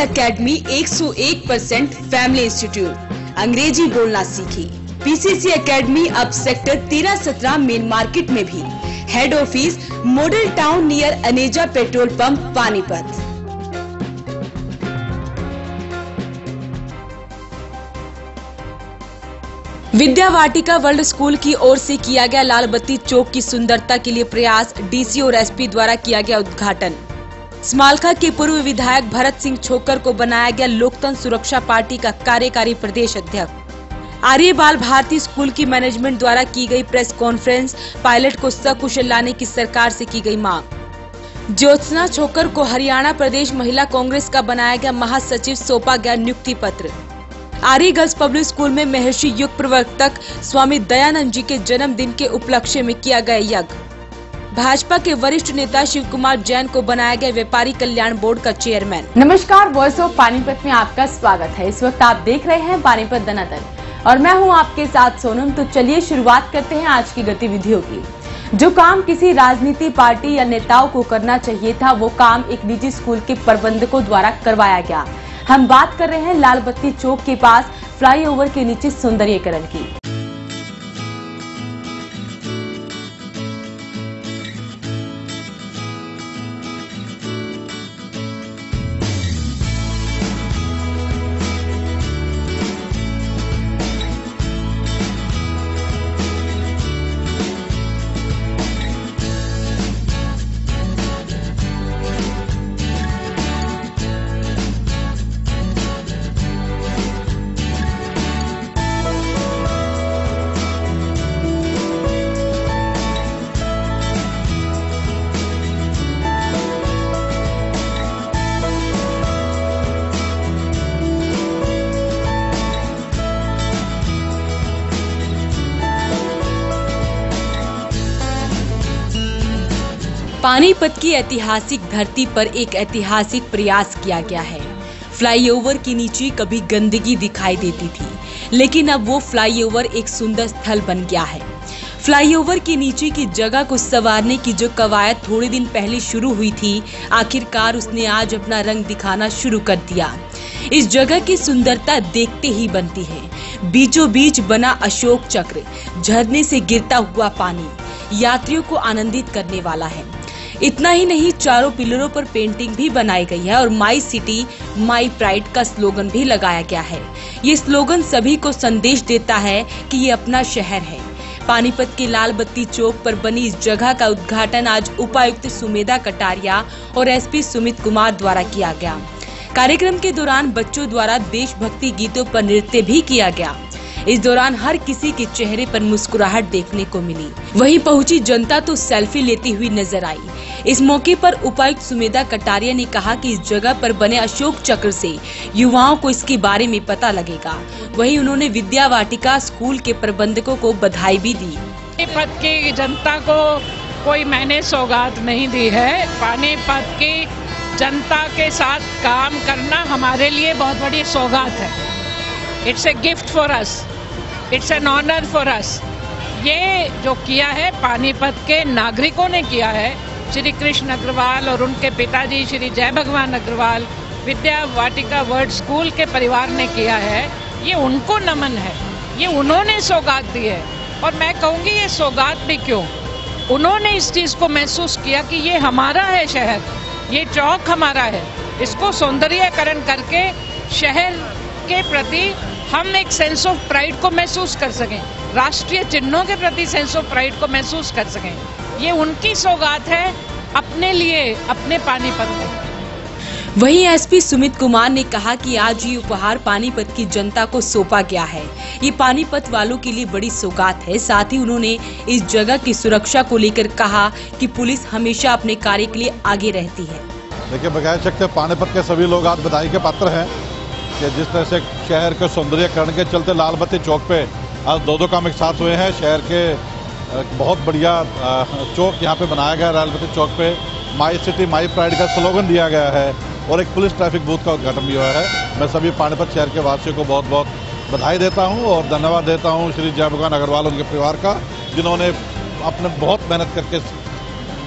Academy 101% family institute. अंग्रेजी बोलना सीखी। पीसीसी एकेडमी अब सेक्टर 13-17 मेन मार्केट में भी। Head office Model Town near Aneja petrol pump Panipat. Vidya Vatika world school की ओर से किया गया लाल बत्ती चौक की सुंदरता के लिए प्रयास। डीसी और एसपी द्वारा किया गया उद्घाटन। स्मालखा के पूर्व विधायक भरत सिंह छोकर को बनाया गया लोकतंत्र सुरक्षा पार्टी का कार्यकारी प्रदेश अध्यक्ष। आर्य बाल भारती स्कूल की मैनेजमेंट द्वारा की गई प्रेस कॉन्फ्रेंस। पायलट को सकुशल लाने की सरकार से की गई मांग। ज्योत्सना छोकर को हरियाणा प्रदेश महिला कांग्रेस का बनाया गया महासचिव, सौंपा गया नियुक्ति पत्र। आर्य गर्ल्स पब्लिक स्कूल में महर्षि युग प्रवर्तक स्वामी दयानंद जी के जन्मदिन के उपलक्ष्य में किया गया यज्ञ। भाजपा के वरिष्ठ नेता शिव कुमार जैन को बनाया गया व्यापारी कल्याण बोर्ड का चेयरमैन। नमस्कार, वॉइस ऑफ पानीपत में आपका स्वागत है। इस वक्त आप देख रहे हैं पानीपत दनादन और मैं हूं आपके साथ सोनम। तो चलिए शुरुआत करते हैं आज की गतिविधियों की। जो काम किसी राजनीति पार्टी या नेताओं को करना चाहिए था, वो काम एक निजी स्कूल के प्रबंधकों द्वारा करवाया गया। हम बात कर रहे हैं लाल बत्ती चौक के पास फ्लाईओवर के नीचे सौंदर्यीकरण की। पानीपत की ऐतिहासिक धरती पर एक ऐतिहासिक प्रयास किया गया है। फ्लाईओवर के नीचे कभी गंदगी दिखाई देती थी, लेकिन अब वो फ्लाईओवर एक सुंदर स्थल बन गया है। फ्लाईओवर के नीचे की जगह को संवारने की जो कवायद थोड़े दिन पहले शुरू हुई थी, आखिरकार उसने आज अपना रंग दिखाना शुरू कर दिया। इस जगह की सुंदरता देखते ही बनती है। बीचों बीच बना अशोक चक्र, झरने से गिरता हुआ पानी यात्रियों को आनंदित करने वाला है। इतना ही नहीं, चारों पिलरों पर पेंटिंग भी बनाई गई है और माई सिटी माई प्राइड का स्लोगन भी लगाया गया है। ये स्लोगन सभी को संदेश देता है कि ये अपना शहर है। पानीपत के लाल बत्ती चौक पर बनी इस जगह का उद्घाटन आज उपायुक्त सुमेधा कटारिया और एसपी सुमित कुमार द्वारा किया गया। कार्यक्रम के दौरान बच्चों द्वारा देशभक्ति गीतों पर नृत्य भी किया गया। इस दौरान हर किसी के चेहरे पर मुस्कुराहट देखने को मिली। वहीं पहुंची जनता तो सेल्फी लेती हुई नजर आई। इस मौके पर उपायुक्त सुमेधा कटारिया ने कहा कि इस जगह पर बने अशोक चक्र से युवाओं को इसके बारे में पता लगेगा। वहीं उन्होंने विद्या वाटिका स्कूल के प्रबंधकों को बधाई भी दी। पानीपत की जनता को कोई मैंने सौगात नहीं दी है। पानीपत की जनता के साथ काम करना हमारे लिए बहुत बड़ी सौगात है। It's a gift for us, it's an honour for us. ये जो किया है पानीपत के नागरिकों ने किया है। श्री कृष्ण अग्रवाल और उनके पिताजी श्री जय भगवान अग्रवाल विद्या वाटिका वर्ल्ड स्कूल के परिवार ने किया है। ये उनको नमन है, ये उन्होंने सौगात दी है। और मैं कहूँगी ये सौगात भी क्यों, उन्होंने इस चीज़ को महसूस किया कि ये हमारा है शहर, ये चौक हमारा है। इसको सौंदर्यीकरण करके शहर के प्रति हम एक सेंस ऑफ प्राइड को महसूस कर सकें, राष्ट्रीय चिन्हों के प्रति सेंस ऑफ प्राइड को महसूस कर सकें। ये उनकी सौगात है अपने लिए, अपने पानीपत में। वहीं एसपी सुमित कुमार ने कहा कि आज ये उपहार पानीपत की जनता को सौंपा गया है। ये पानीपत वालों के लिए बड़ी सौगात है। साथ ही उन्होंने इस जगह की सुरक्षा को लेकर कहा कि पुलिस हमेशा अपने कार्य के लिए आगे रहती है। देखिए, बगैर शक से पानीपत के सभी लोग आज बधाई के पात्र हैं कि जिस तरह से शहर के सौंदर्यीकरण के चलते लाल बत्ती चौक पे आज दो काम एक साथ हुए हैं। शहर के बहुत बढ़िया चौक यहाँ पे बनाया गया है। लाल बत्ती चौक पे माई सिटी माई प्राइड का स्लोगन दिया गया है और एक पुलिस ट्रैफिक बूथ का उद्घाटन भी हुआ है। मैं सभी पानीपत शहर के वासियों को बहुत बहुत बधाई देता हूँ और धन्यवाद देता हूँ श्री जय भगवान अग्रवाल उनके परिवार का, जिन्होंने अपने बहुत मेहनत करके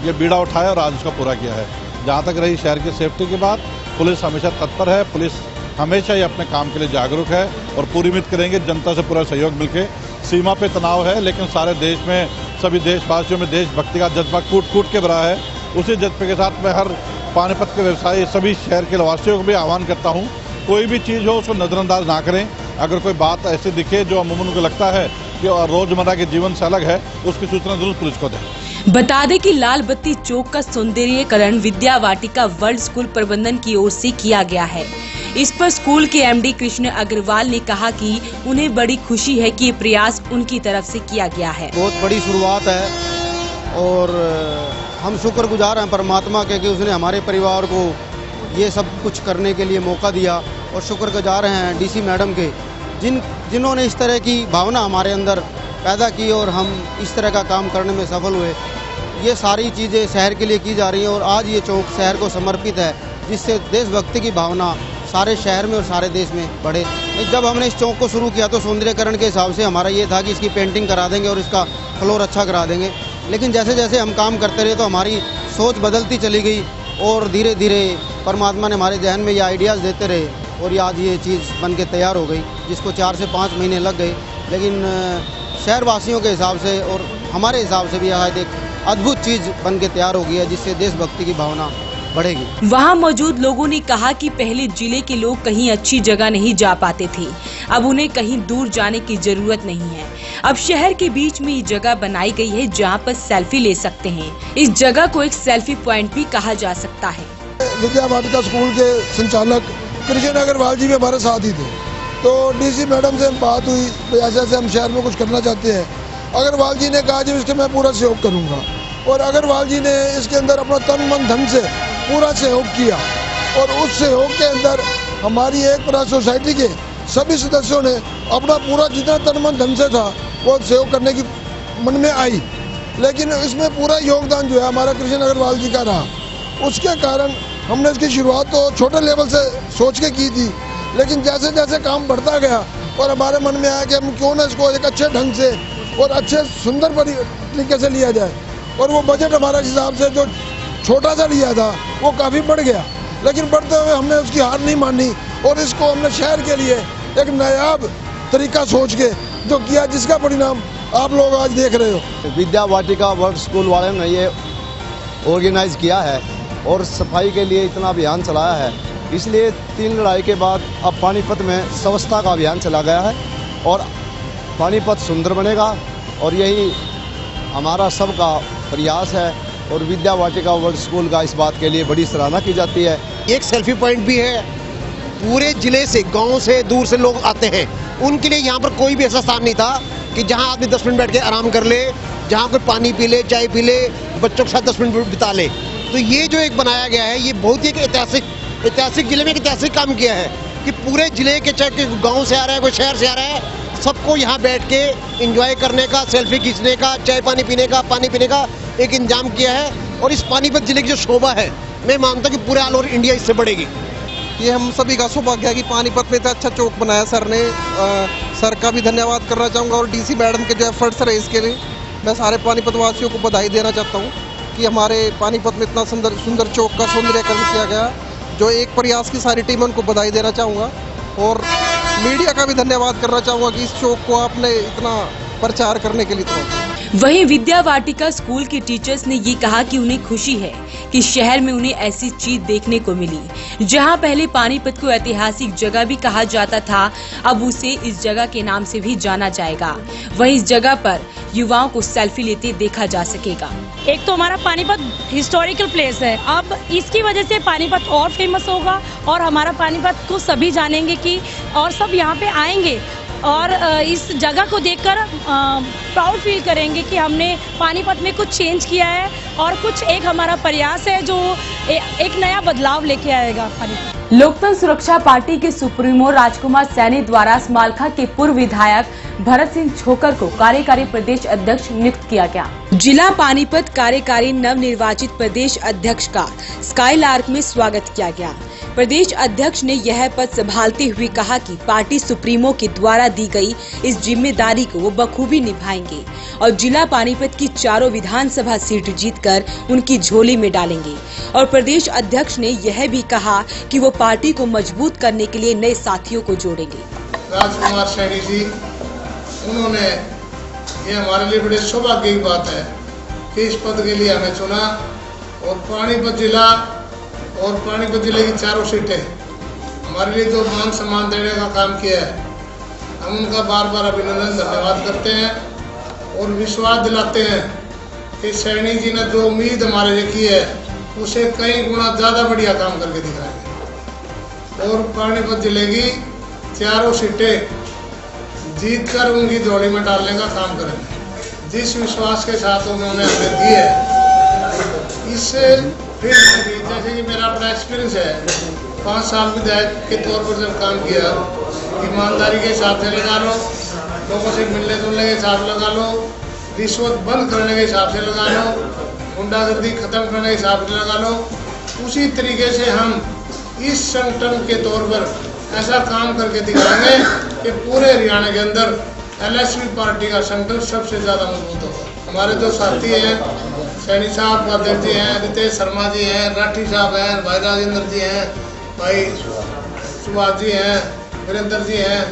ये बीड़ा उठाया और आज उसका पूरा किया है। जहाँ तक रही शहर की सेफ्टी की बात, पुलिस हमेशा तत्पर है, पुलिस हमेशा ही अपने काम के लिए जागरूक है और पूरी उम्मीद करेंगे जनता से पूरा सहयोग मिलके। सीमा पे तनाव है, लेकिन सारे देश में सभी देशवासियों में देशभक्ति का जज्बा कूट कूट के भरा है। उसी जज्बे के साथ मैं हर पानीपत के व्यवसायी, सभी शहर के निवासियों को भी आह्वान करता हूँ, कोई भी चीज़ हो उसको नज़रअंदाज ना करें। अगर कोई बात ऐसी दिखे जो अमूमन को लगता है कि रोजमर्रा के जीवन से अलग है, उसकी सूचना जरूर पुलिस को दें। बता दें कि लाल बत्ती चौक का सौंदर्यीकरण विद्या वाटिका वर्ल्ड स्कूल प्रबंधन की ओर से किया गया है। इस पर स्कूल के एमडी कृष्ण अग्रवाल ने कहा कि उन्हें बड़ी खुशी है कि ये प्रयास उनकी तरफ से किया गया है। बहुत बड़ी शुरुआत है और हम शुक्रगुजार हैं परमात्मा के कि उसने हमारे परिवार को ये सब कुछ करने के लिए मौका दिया, और शुक्रगुजार हैं डीसी मैडम के जिन्होंने इस तरह की भावना हमारे अंदर पैदा की और हम इस तरह का काम करने में सफल हुए। ये सारी चीज़ें शहर के लिए की जा रही हैं और आज ये चौक शहर को समर्पित है, जिससे देशभक्ति की भावना सारे शहर में और सारे देश में बढ़े। जब हमने इस चौक को शुरू किया तो सौंदर्यीकरण के हिसाब से हमारा ये था कि इसकी पेंटिंग करा देंगे और इसका फ्लोर अच्छा करा देंगे, लेकिन जैसे जैसे हम काम करते रहे तो हमारी सोच बदलती चली गई और धीरे धीरे परमात्मा ने हमारे जहन में ये आइडियाज़ देते रहे और ये आज ये चीज़ बन के तैयार हो गई, जिसको 4 से 5 महीने लग गए, लेकिन शहरवासियों के हिसाब से और हमारे हिसाब से भी यह एक अद्भुत चीज़ बन के तैयार हो गई है, जिससे देशभक्ति की भावना बढ़ेगी। वहाँ मौजूद लोगों ने कहा कि पहले जिले के लोग कहीं अच्छी जगह नहीं जा पाते थे, अब उन्हें कहीं दूर जाने की जरूरत नहीं है। अब शहर के बीच में ये जगह बनाई गई है जहाँ पर सेल्फी ले सकते हैं। इस जगह को एक सेल्फी पॉइंट भी कहा जा सकता है। विद्या वाटिका स्कूल के संचालक कृष्ण अग्रवाल जी भी हमारे साथ ही थे, तो डीसी मैडम से बात हुई, ऐसे ऐसे हम शहर में कुछ करना चाहते हैं। अग्रवाल जी ने कहा जी इसके मैं पूरा सहयोग करूँगा, और अग्रवाल जी ने इसके अंदर अपना तन मन धन से पूरा सहयोग किया, और उस सहयोग के अंदर हमारी एक पूरा सोसाइटी के सभी सदस्यों ने अपना पूरा जितना तन मन धन से था वो सहयोग करने की मन में आई, लेकिन इसमें पूरा योगदान जो है हमारा कृष्ण अग्रवाल जी का रहा। उसके कारण हमने इसकी शुरुआत तो छोटे लेवल से सोच के की थी, लेकिन जैसे जैसे काम बढ़ता गया और हमारे मन में आया कि हम क्यों ना इसको एक अच्छे ढंग से और अच्छे सुंदर तरीके से लिया जाए, और वो बजट हमारा हिसाब से जो छोटा सा लिया था वो काफ़ी बढ़ गया, लेकिन बढ़ते हुए हमने उसकी हार नहीं मानी और इसको हमने शहर के लिए एक नायाब तरीका सोच के जो किया, जिसका परिणाम आप लोग आज देख रहे हो। विद्या वाटिका वर्ल्ड स्कूल वाले ने ये ऑर्गेनाइज किया है और सफाई के लिए इतना अभियान चलाया है, इसलिए 3 लड़ाई के बाद अब पानीपत में स्वच्छता का अभियान चला गया है और पानीपत सुंदर बनेगा, और यही हमारा सबका प्रयास है। और विद्या वाटिका वर्ल्ड स्कूल का इस बात के लिए बड़ी सराहना की जाती है। एक सेल्फी पॉइंट भी है, पूरे जिले से, गांव से, दूर से लोग आते हैं, उनके लिए यहाँ पर कोई भी ऐसा स्थान नहीं था कि जहाँ आदमी 10 मिनट बैठ के आराम कर ले, जहाँ कोई पानी पी ले, चाय पी ले, बच्चों के साथ 10 मिनट बिता ले। तो ये जो एक बनाया गया है, ये बहुत ही एक ऐतिहासिक जिले में एक ऐतिहासिक काम किया है कि पूरे जिले के, चाहे गाँव से आ रहा है, कोई शहर से आ रहा है, सबको यहाँ बैठ के एंजॉय करने का, सेल्फी खींचने का, चाय पानी पीने का एक इंतजाम किया है। और इस पानीपत जिले की जो शोभा है, मैं मानता हूँ कि पूरे ऑल ओवर इंडिया इससे बढ़ेगी। ये हम सभी का सौभाग्य है कि पानीपत में इतना अच्छा चौक बनाया सर ने। सर का भी धन्यवाद करना चाहूँगा, और डीसी मैडम के जो एफर्ट्स रहे इसके लिए मैं सारे पानीपत वासियों को बधाई देना चाहता हूँ कि हमारे पानीपत में इतना सुंदर चौक का सौंदर्यीकरण किया गया, जो एक प्रयास की सारी टीम उनको बधाई देना चाहूँगा। और मीडिया का भी धन्यवाद करना चाहूँगा कि इस चौक को आपने इतना प्रचार करने के लिए तो। वहीं विद्या वाटिका स्कूल के टीचर्स ने ये कहा कि उन्हें खुशी है कि शहर में उन्हें ऐसी चीज देखने को मिली, जहां पहले पानीपत को ऐतिहासिक जगह भी कहा जाता था, अब उसे इस जगह के नाम से भी जाना जाएगा। वहीं इस जगह पर युवाओं को सेल्फी लेते देखा जा सकेगा। एक तो हमारा पानीपत हिस्टोरिकल प्लेस है, अब इसकी वजह से पानीपत और फेमस होगा और हमारा पानीपत को सभी जानेंगे कि और सब यहाँ पे आएंगे और इस जगह को देखकर प्राउड फील करेंगे कि हमने पानीपत में कुछ चेंज किया है और कुछ एक हमारा प्रयास है जो एक नया बदलाव लेके आएगा पानीपत। लोकतंत्र सुरक्षा पार्टी के सुप्रीमो राजकुमार सैनी द्वारा स्मालखा के पूर्व विधायक भरत सिंह छोकर को कार्यकारी प्रदेश अध्यक्ष नियुक्त किया गया। जिला पानीपत कार्यकारी नव निर्वाचित प्रदेश अध्यक्ष का स्काईलार्क में स्वागत किया गया। प्रदेश अध्यक्ष ने यह पद संभालते हुए कहा कि पार्टी सुप्रीमो के द्वारा दी गई इस जिम्मेदारी को वो बखूबी निभाएंगे और जिला पानीपत की चारों विधानसभा सीट जीतकर उनकी झोली में डालेंगे। और प्रदेश अध्यक्ष ने यह भी कहा कि वो पार्टी को मजबूत करने के लिए नए साथियों को जोड़ेंगे। राजकुमार सैनी जी, उन्होंने ये हमारे लिए बड़े सौभाग्य की बात है कि इस पद के लिए हमें चुना और पानीपत जिला और पानीपत जिले की चारों सीटें हमारे लिए जो मान सम्मान देने का काम किया है, हम उनका बार बार अभिनंदन धन्यवाद करते हैं और विश्वास दिलाते हैं कि सैनी जी ने जो उम्मीद हमारे लिए की है उसे कई गुना ज़्यादा बढ़िया काम करके दिखाएंगे और पानीपत जिले की चारों सीटें जीतकर उनकी झोली में डालने का काम करेंगे। जिस विश्वास के साथ उन्होंने हमें दी है, इससे फिर जैसे कि मेरा अपना एक्सपीरियंस है, 5 साल विधायक के तौर पर जब काम किया, ईमानदारी के हिसाब से लगा लो, लोगों से मिलने जुलने के हिसाब से लगा लो, रिश्वत बंद करने के हिसाब से लगा लो, गुंडागर्दी खत्म करने के हिसाब से लगा लो। उसी तरीके से हम इस संगठन के तौर पर ऐसा काम करके दिखाएंगे कि पूरे हरियाणा के अंदर LSP पार्टी का संगठन सबसे ज़्यादा मजबूत होगा। हमारे जो साथी हैं, सैनी साहब अध्यक्ष जी हैं, रितेश शर्मा जी हैं, राठी साहब हैं, भाई राजेंद्र जी हैं, भाई सुभाष जी हैं, वीरेंद्र जी हैं,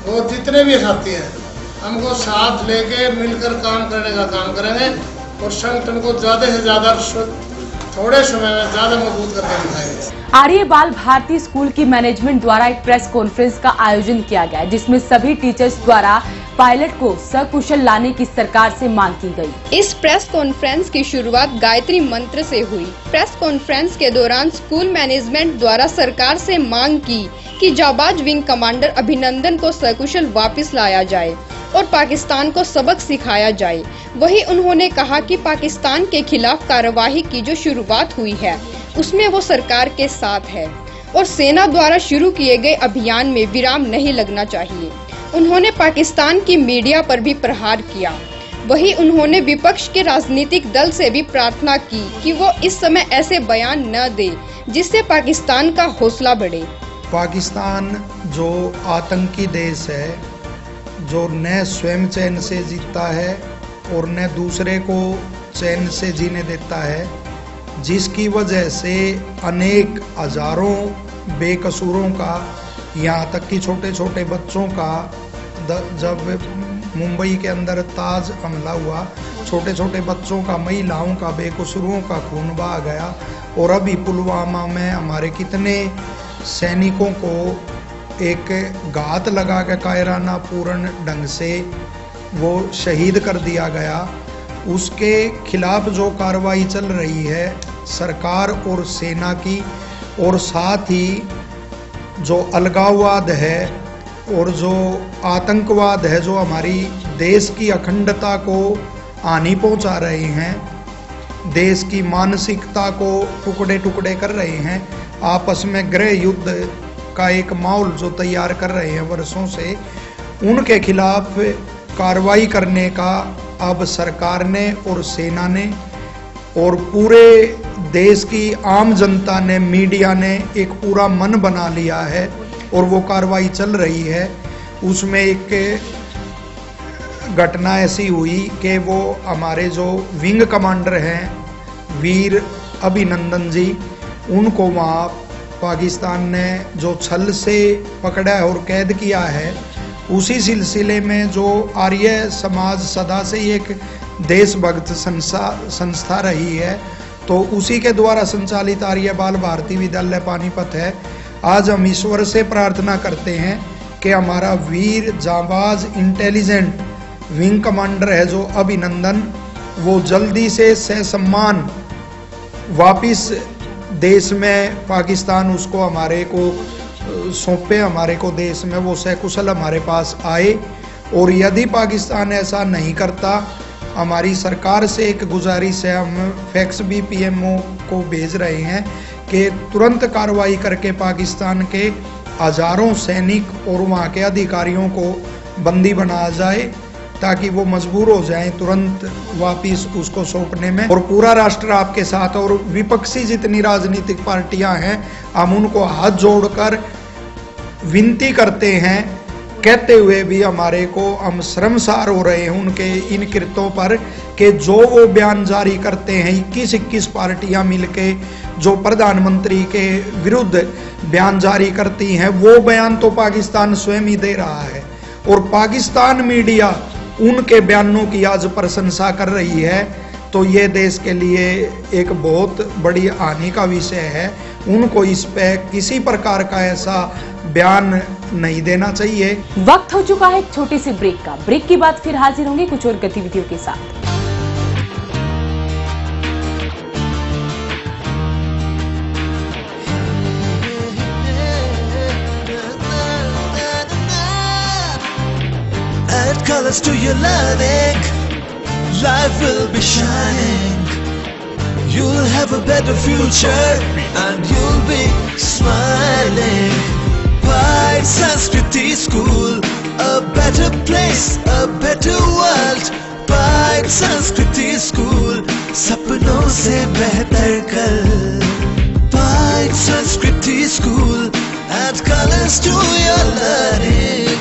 वो जितने भी साथी हैं, हमको साथ लेके मिलकर काम करने का काम करेंगे और संगठन को ज़्यादा से ज़्यादा थोड़े समय में ज़्यादा मजबूत करके दिखाएंगे। आर्य बाल भारती स्कूल की मैनेजमेंट द्वारा एक प्रेस कॉन्फ्रेंस का आयोजन किया गया, जिसमें सभी टीचर्स द्वारा पायलट को सकुशल लाने की सरकार से मांग की गई। इस प्रेस कॉन्फ्रेंस की शुरुआत गायत्री मंत्र से हुई। प्रेस कॉन्फ्रेंस के दौरान स्कूल मैनेजमेंट द्वारा सरकार से मांग की कि जाबाज विंग कमांडर अभिनंदन को सकुशल वापस लाया जाए और पाकिस्तान को सबक सिखाया जाए। वहीं उन्होंने कहा कि पाकिस्तान के खिलाफ कार्यवाही की जो शुरुआत हुई है उसमें वो सरकार के साथ है और सेना द्वारा शुरू किए गए अभियान में विराम नहीं लगना चाहिए। उन्होंने पाकिस्तान की मीडिया पर भी प्रहार किया। वहीं उन्होंने विपक्ष के राजनीतिक दल से भी प्रार्थना की कि वो इस समय ऐसे बयान न दे जिससे पाकिस्तान का हौसला बढ़े। पाकिस्तान जो आतंकी देश है, जो न स्वयं चैन से जीता है और न दूसरे को चैन से जीने देता है, जिसकी वजह से अनेक हजारों बेकसूरों का, यहाँ तक कि छोटे छोटे बच्चों का, जब मुंबई के अंदर ताज हमला हुआ, छोटे छोटे बच्चों का, महिलाओं का, बेकसूरों का खून बहा गया और अभी पुलवामा में हमारे कितने सैनिकों को एक घात लगा के कायराना पूर्ण ढंग से वो शहीद कर दिया गया। उसके खिलाफ जो कार्रवाई चल रही है सरकार और सेना की, और साथ ही जो अलगाववाद है और जो आतंकवाद है, जो हमारी देश की अखंडता को हानि पहुंचा रहे हैं, देश की मानसिकता को टुकड़े टुकड़े कर रहे हैं, आपस में गृह युद्ध का एक माहौल जो तैयार कर रहे हैं वर्षों से, उनके खिलाफ कार्रवाई करने का अब सरकार ने और सेना ने और पूरे देश की आम जनता ने, मीडिया ने एक पूरा मन बना लिया है और वो कार्रवाई चल रही है। उसमें एक घटना ऐसी हुई कि वो हमारे जो विंग कमांडर हैं वीर अभिनंदन जी, उनको वहाँ पाकिस्तान ने जो छल से पकड़ा है और कैद किया है, उसी सिलसिले में जो आर्य समाज सदा से ही एक देशभक्त संस्था रही है, तो उसी के द्वारा संचालित आर्य बाल भारती विद्यालय पानीपत है। आज हम ईश्वर से प्रार्थना करते हैं कि हमारा वीर जांबाज इंटेलिजेंट विंग कमांडर है जो अभिनंदन, वो जल्दी से ससम्मान वापिस देश में पाकिस्तान उसको हमारे को सौंपे, हमारे को देश में वो सकुशल हमारे पास आए। और यदि पाकिस्तान ऐसा नहीं करता, हमारी सरकार से एक गुजारिश है, हम फैक्स भी PMO को भेज रहे हैं कि तुरंत कार्रवाई करके पाकिस्तान के हजारों सैनिक और वहाँ के अधिकारियों को बंदी बनाया जाए ताकि वो मजबूर हो जाएं तुरंत वापिस उसको सौंपने में। और पूरा राष्ट्र आपके साथ, और विपक्षी जितनी राजनीतिक पार्टियां हैं हम उनको हाथ जोड़कर विनती करते हैं, कहते हुए भी हमारे को हम शर्मसार हो रहे हैं उनके इन कृत्यों पर, कि जो वो बयान जारी करते हैं 21 पार्टियां मिलके जो प्रधानमंत्री के विरुद्ध बयान जारी करती हैं, वो बयान तो पाकिस्तान स्वयं ही दे रहा है और पाकिस्तान मीडिया उनके बयानों की आज प्रशंसा कर रही है। तो ये देश के लिए एक बहुत बड़ी हानि का विषय है। उनको इस पे किसी प्रकार का ऐसा बयान नहीं देना चाहिए। वक्त हो चुका है एक छोटे से ब्रेक का। ब्रेक के बाद फिर हाजिर होंगे कुछ और गतिविधियों के साथ। Add colors to your learning, life will be shining. You'll have a better future and you'll be smiling. Pride Sanskriti School, a better place, a better world. Pride Sanskriti School, सपनों से बेहतर कल. Pride Sanskriti School, add colors to your learning.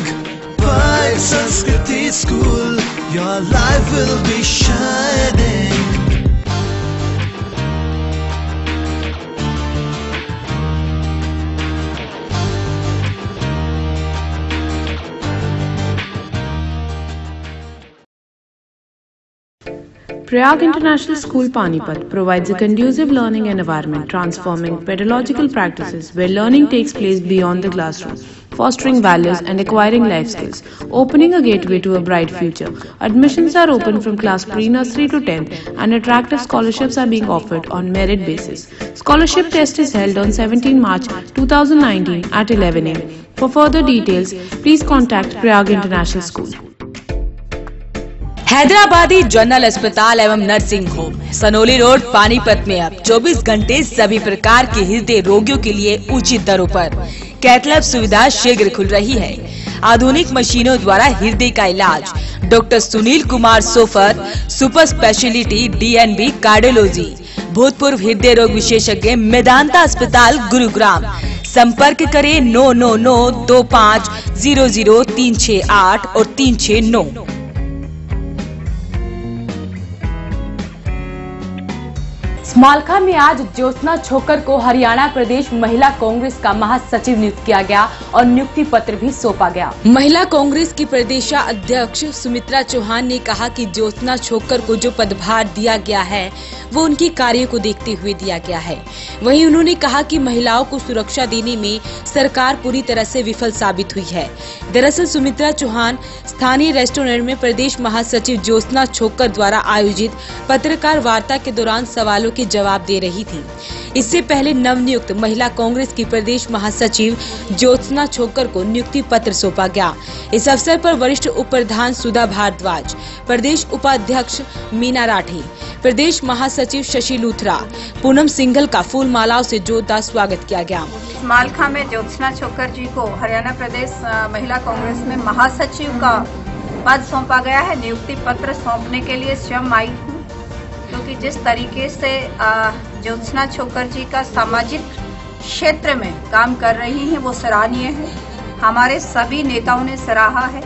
Pride Sanskriti School, your life will be shining. Prayag International School Panipat provides a conducive learning environment, transforming pedagogical practices where learning takes place beyond the classroom, fostering values and acquiring life skills, opening a gateway to a bright future. Admissions are open from class pre-nursery to 10th and attractive scholarships are being offered on merit basis. Scholarship test is held on 17 March 2019 at 11 am. For further details, please contact Prayag International School. Hyderabadi general अस्पताल एवं nursing home Sanauli road Panipat में अब 24 घंटे सभी प्रकार के हृदय रोगियों के लिए उचित दरों पर कैथ-लैब सुविधा शीघ्र खुल रही है। आधुनिक मशीनों द्वारा हृदय का इलाज। Doctor Sunil Kumar so far, super speciality DNB cardiology, भूतपूर्व हृदय रोग विशेषज्ञ, मेदांता अस्पताल गुरुग्राम। संपर्क करें 9992500368 और 369। स्मालखा में आज ज्योत्सना छोकर को हरियाणा प्रदेश महिला कांग्रेस का महासचिव नियुक्त किया गया और नियुक्ति पत्र भी सौंपा गया। महिला कांग्रेस की प्रदेशाध्यक्ष सुमित्रा चौहान ने कहा कि ज्योत्सना छोकर को जो पदभार दिया गया है वो उनके कार्य को देखते हुए दिया गया है। वहीं उन्होंने कहा कि महिलाओं को सुरक्षा देने में सरकार पूरी तरह से विफल साबित हुई है। दरअसल सुमित्रा चौहान स्थानीय रेस्टोरेंट में प्रदेश महासचिव ज्योत्सना छोकर द्वारा आयोजित पत्रकार वार्ता के दौरान सवालों के जवाब दे रही थी। इससे पहले नवनियुक्त महिला कांग्रेस की प्रदेश महासचिव ज्योत्सना छोकर को नियुक्ति पत्र सौंपा गया। इस अवसर पर वरिष्ठ उप प्रधान सुधा भारद्वाज, प्रदेश उपाध्यक्ष मीना राठी, प्रदेश महासचिव शशि लूथरा, पूनम सिंघल का फूल मालाओं से जोरदार स्वागत किया गया। स्मालखा में ज्योत्सना छोकर जी को हरियाणा प्रदेश महिला कांग्रेस में महासचिव का पद सौंपा गया है। नियुक्ति पत्र सौंपने के लिए स्वयं आई हूँ, क्योंकि जिस तरीके से ज्योत्सना छोकर जी का सामाजिक क्षेत्र में काम कर रही हैं वो सराहनीय है। हमारे सभी नेताओं ने सराहा है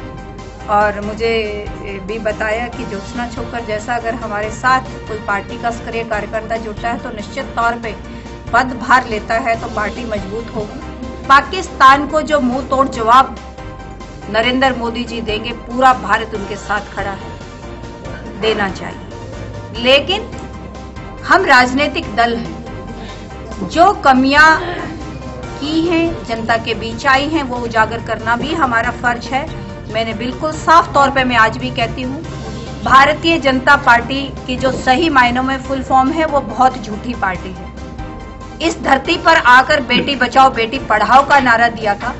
और मुझे भी बताया कि ज्योत्सना छोकर जैसा अगर हमारे साथ कोई पार्टी का सक्रिय कार्यकर्ता जुड़ता है तो निश्चित तौर पे पदभार लेता है तो पार्टी मजबूत होगी। पाकिस्तान को जो मुंह तोड़ जवाब नरेंद्र मोदी जी देंगे, पूरा भारत उनके साथ खड़ा है, देना चाहिए। लेकिन हम राजनीतिक दल हैं, जो कमियां की हैं जनता के बीच आई हैं वो उजागर करना भी हमारा फर्ज है। मैंने बिल्कुल साफ तौर पे मैं आज भी कहती हूँ, भारतीय जनता पार्टी की जो सही मायनों में फुल फॉर्म है वो बहुत झूठी पार्टी है। इस धरती पर आकर बेटी बचाओ बेटी पढ़ाओ का नारा दिया था।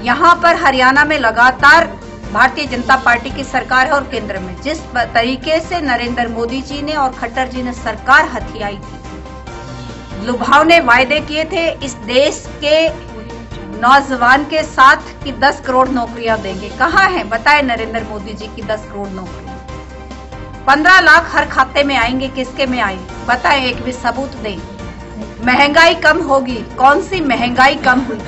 यहाँ पर हरियाणा में लगातार भारतीय जनता पार्टी की सरकार है और केंद्र में जिस तरीके से नरेंद्र मोदी जी ने और खट्टर जी ने सरकार हथियाई थी, लुभावने वायदे किए थे, इस देश के नौजवान के साथ कि 10 करोड़ नौकरियां देंगे। कहाँ है बताए नरेंद्र मोदी जी की 10 करोड़ नौकरियां? 15 लाख हर खाते में आएंगे, किसके में आएंगे बताएं, एक भी सबूत दें। महंगाई कम होगी, कौन सी महंगाई कम हुई?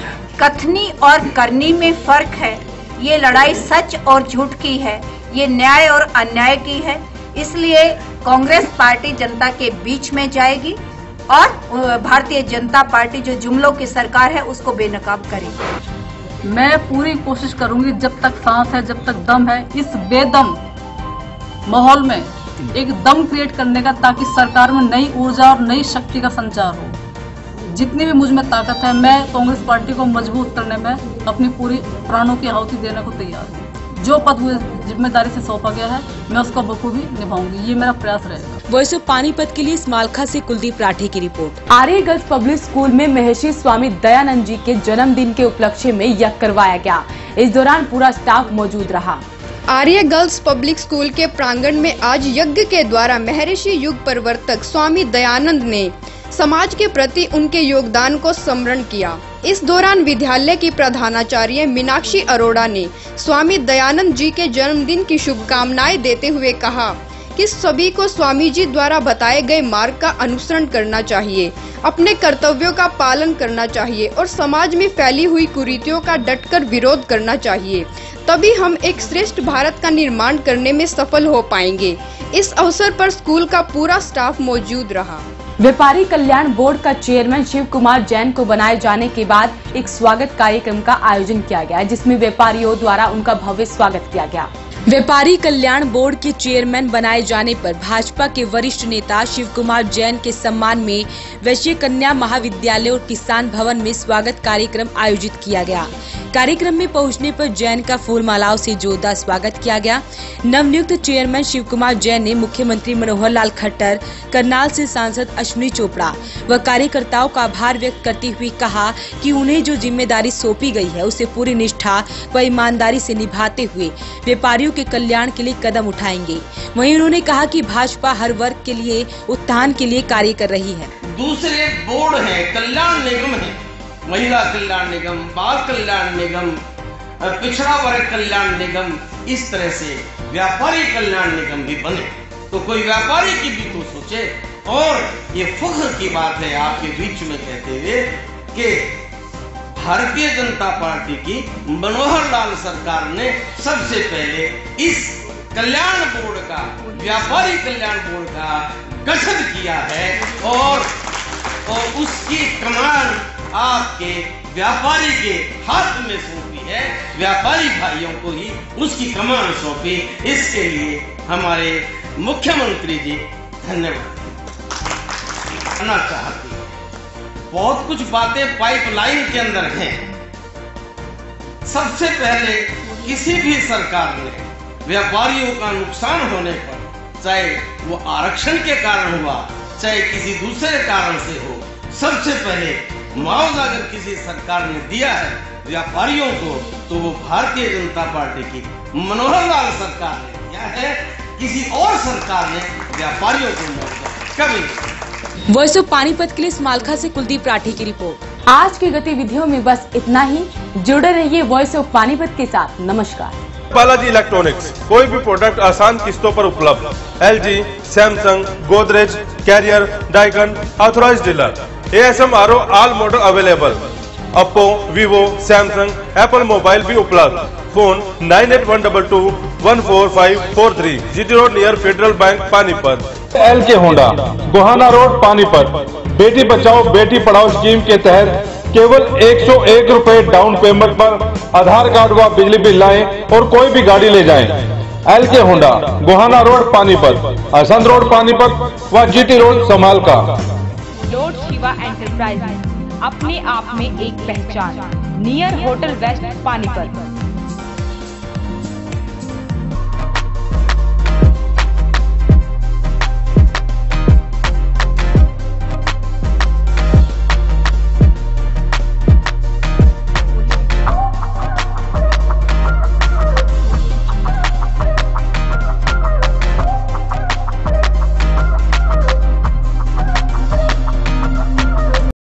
कथनी और करनी में फर्क है। ये लड़ाई सच और झूठ की है, ये न्याय और अन्याय की है। इसलिए कांग्रेस पार्टी जनता के बीच में जाएगी और भारतीय जनता पार्टी जो जुमलों की सरकार है उसको बेनकाब करेगी। मैं पूरी कोशिश करूंगी, जब तक सांस है, जब तक दम है, इस बेदम माहौल में एक दम क्रिएट करने का, ताकि सरकार में नई ऊर्जा और नई शक्ति का संचार हो। जितनी भी मुझ में ताकत है, मैं कांग्रेस पार्टी को मजबूत करने में अपनी पूरी प्राणों की आहुति देने को तैयार हूँ। जो पद मुझे जिम्मेदारी से सौंपा गया है, मैं उसको बखूबी निभाऊंगी, ये मेरा प्रयास रहेगा। वॉइस ऑफ पानीपत के लिए स्मालखा से कुलदीप राठी की रिपोर्ट। आर्य गर्ल्स पब्लिक स्कूल में महर्षि स्वामी दयानंद जी के जन्मदिन के उपलक्ष्य में यज्ञ करवाया गया। इस दौरान पूरा स्टाफ मौजूद रहा। आर्य गर्ल्स पब्लिक स्कूल के प्रांगण में आज यज्ञ के द्वारा महर्षि युग प्रवर्तक स्वामी दयानंद ने समाज के प्रति उनके योगदान को स्मरण किया। इस दौरान विद्यालय की प्रधानाचार्य मीनाक्षी अरोड़ा ने स्वामी दयानंद जी के जन्मदिन की शुभकामनाएं देते हुए कहा कि सभी को स्वामी जी द्वारा बताए गए मार्ग का अनुसरण करना चाहिए, अपने कर्तव्यों का पालन करना चाहिए और समाज में फैली हुई कुरीतियों का डटकर विरोध करना चाहिए। तभी हम एक श्रेष्ठ भारत का निर्माण करने में सफल हो पाएंगे। इस अवसर पर स्कूल का पूरा स्टाफ मौजूद रहा। व्यापारी कल्याण बोर्ड का चेयरमैन शिव कुमार जैन को बनाए जाने के बाद एक स्वागत कार्यक्रम का आयोजन किया गया, जिसमें व्यापारियों द्वारा उनका भव्य स्वागत किया गया। व्यापारी कल्याण बोर्ड के चेयरमैन बनाए जाने पर भाजपा के वरिष्ठ नेता शिव कुमार जैन के सम्मान में वैश्य कन्या महाविद्यालय और किसान भवन में स्वागत कार्यक्रम आयोजित किया गया। कार्यक्रम में पहुंचने पर जैन का फूल मालाओं से जोरदार स्वागत किया गया। नवनियुक्त चेयरमैन शिव कुमार जैन ने मुख्यमंत्री मनोहर लाल खट्टर, करनाल से सांसद अश्विनी चोपड़ा व कार्यकर्ताओं का आभार व्यक्त करते हुए कहा कि उन्हें जो जिम्मेदारी सौंपी गई है उसे पूरी निष्ठा व ईमानदारी से निभाते हुए व्यापारियों के कल्याण के लिए कदम उठाएंगे। वहीं उन्होंने कहा कि भाजपा हर वर्ग के लिए उत्थान के लिए कार्य कर रही है। दूसरे बोर्ड है, कल्याण निगम है, महिला कल्याण निगम, बाल कल्याण निगम, पिछड़ा वर्ग कल्याण निगम, इस तरह से व्यापारी कल्याण निगम भी बने तो कोई व्यापारी की भी तो सोचे। और ये फख्र की बात है आपके बीच में कहते हुए कि भारतीय जनता पार्टी की मनोहर लाल सरकार ने सबसे पहले इस कल्याण बोर्ड का, व्यापारी कल्याण बोर्ड का गठन किया है और उसकी कमान आपके व्यापारी के हाथ में सौंपी है। व्यापारी भाइयों को ही उसकी कमान सौंपी। इसके लिए हमारे मुख्यमंत्री जी धन्यवाद करना चाहते हैं। बहुत कुछ बातें पाइपलाइन के अंदर हैं। सबसे पहले किसी भी सरकार ने व्यापारियों का नुकसान होने पर, चाहे वो आरक्षण के कारण हुआ, चाहे किसी दूसरे कारण से हो, सबसे पहले मुआवजा अगर किसी सरकार ने दिया है व्यापारियों को तो वो भारतीय जनता पार्टी की मनोहर लाल सरकार ने दिया है। किसी और सरकार ने व्यापारियों को मुआवजा कभी नहीं। वॉइस ऑफ पानीपत के लिए स्मालखा से कुलदीप राठी की रिपोर्ट। आज की गतिविधियों में बस इतना ही। जुड़े रहिए वॉइस ऑफ पानीपत के साथ। नमस्कार। बालाजी इलेक्ट्रॉनिक्स, कोई भी प्रोडक्ट आसान किस्तों पर उपलब्ध। LG, Samsung, Godrej, Carrier, Daikin, authorised dealer. ASM RO all model available. Oppo, Vivo, Samsung, Apple mobile भी उपलब्ध। Phone 9812214543, GT road near Federal Bank Panipat. LK Honda, Gohana road Panipat. बेटी बचाओ बेटी पढ़ाओ स्कीम के तहत केवल 101 रुपए डाउन पेमेंट पर आधार कार्ड व बिजली बिल लाएं और कोई भी गाड़ी ले जाएं। LK Honda, Gohana road Panipat, असंत रोड पानीपत व GT road Samalkha. Lord Shiva enterprise, अपने आप में एक पहचान, नियर होटल वेस्ट पानीपत।